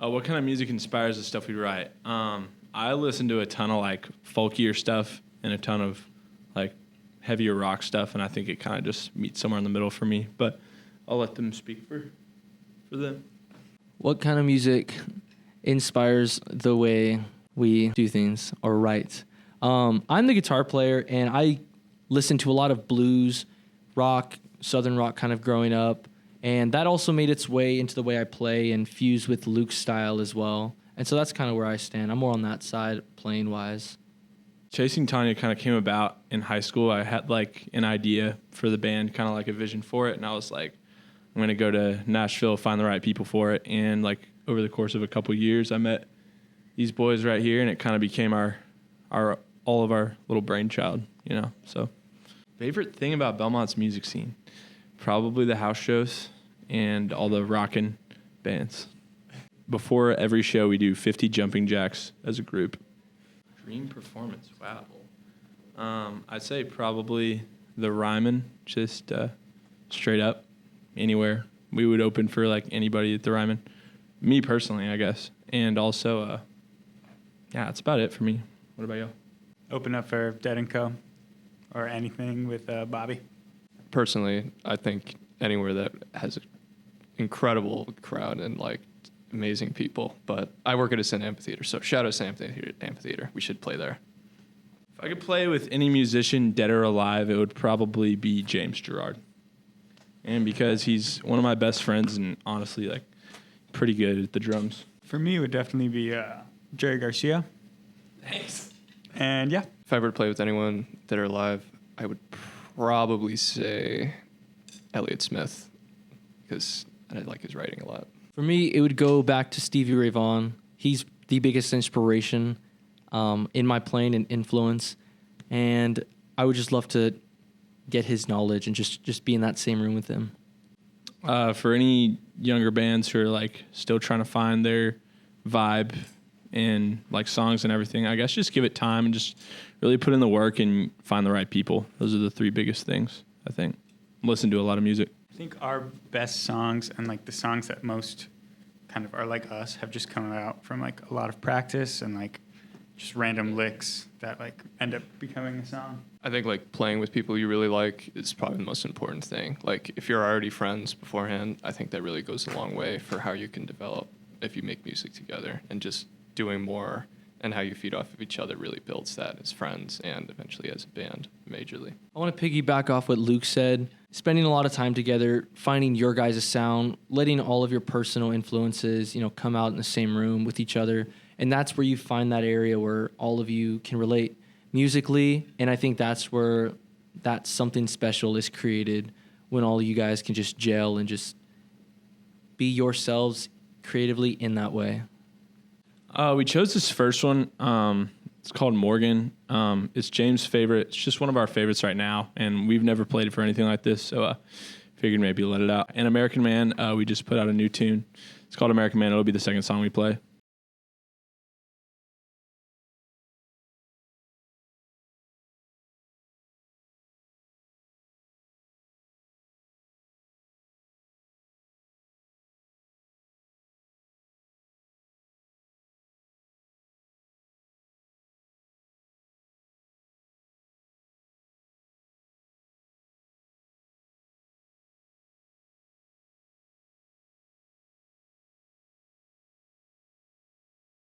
What kind of music inspires the stuff we write? I listen to a ton of like folkier stuff and a ton of like heavier rock stuff, and I think it kind of just meets somewhere in the middle for me. But I'll let them speak for them. What kind of music inspires the way we do things or write? I'm the guitar player, and I listened to a lot of blues, rock, southern rock kind of growing up, and that also made its way into the way I play and fused with Luke's style as well. And so that's kind of where I stand. I'm more on that side, playing wise. Chasing Tonya kind of came about in high school. I had like an idea for the band, kind of like a vision for it, and I was like, I'm going to go to Nashville, find the right people for it. And like over the course of a couple years, I met these boys right here, and it kind of became our all of our little brainchild, you know. So favorite thing about Belmont's music scene, probably the house shows and all the rockin' bands. Before every show, we do 50 jumping jacks as a group. Dream performance, wow. I'd say probably the Ryman, just straight up, anywhere. We would open for like anybody at the Ryman. Me personally, I guess. And also, yeah, that's about it for me. What about y'all? Open up for Dead & Co. or anything with Bobby. Personally, I think anywhere that has an incredible crowd and like amazing people. But I work at a Sin Amphitheater, so shout out Sin Amphitheater. We should play there. If I could play with any musician, dead or alive, it would probably be James Gerard. And because he's one of my best friends and honestly, like, pretty good at the drums. For me, it would definitely be Jerry Garcia. Thanks. And yeah. If I were to play with anyone that are alive, I would probably say Elliott Smith, because I like his writing a lot. For me, it would go back to Stevie Ray Vaughan. He's the biggest inspiration in my playing and influence. And I would just love to get his knowledge and just be in that same room with him. For any younger bands who are like still trying to find their vibe and like songs and everything, I guess just give it time and just really put in the work and find the right people. Those are the three biggest things, I think. Listen to a lot of music. I think our best songs and like the songs that most kind of are like us have just come out from like a lot of practice and like just random licks that like end up becoming a song. I think like playing with people you really like is probably the most important thing. Like if you're already friends beforehand, I think that really goes a long way for how you can develop if you make music together, and just doing more and how you feed off of each other really builds that as friends and eventually as a band majorly. I want to piggyback off what Luke said. Spending a lot of time together, finding your guys' sound, letting all of your personal influences, come out in the same room with each other. And that's where you find that area where all of you can relate musically. And I think that's where that something special is created, when all of you guys can just gel and just be yourselves creatively in that way. We chose this first one. It's called Morgan. It's James' favorite. It's just one of our favorites right now, and we've never played it for anything like this, so figured maybe let it out. And American Man, we just put out a new tune. It's called American Man. It'll be the second song we play.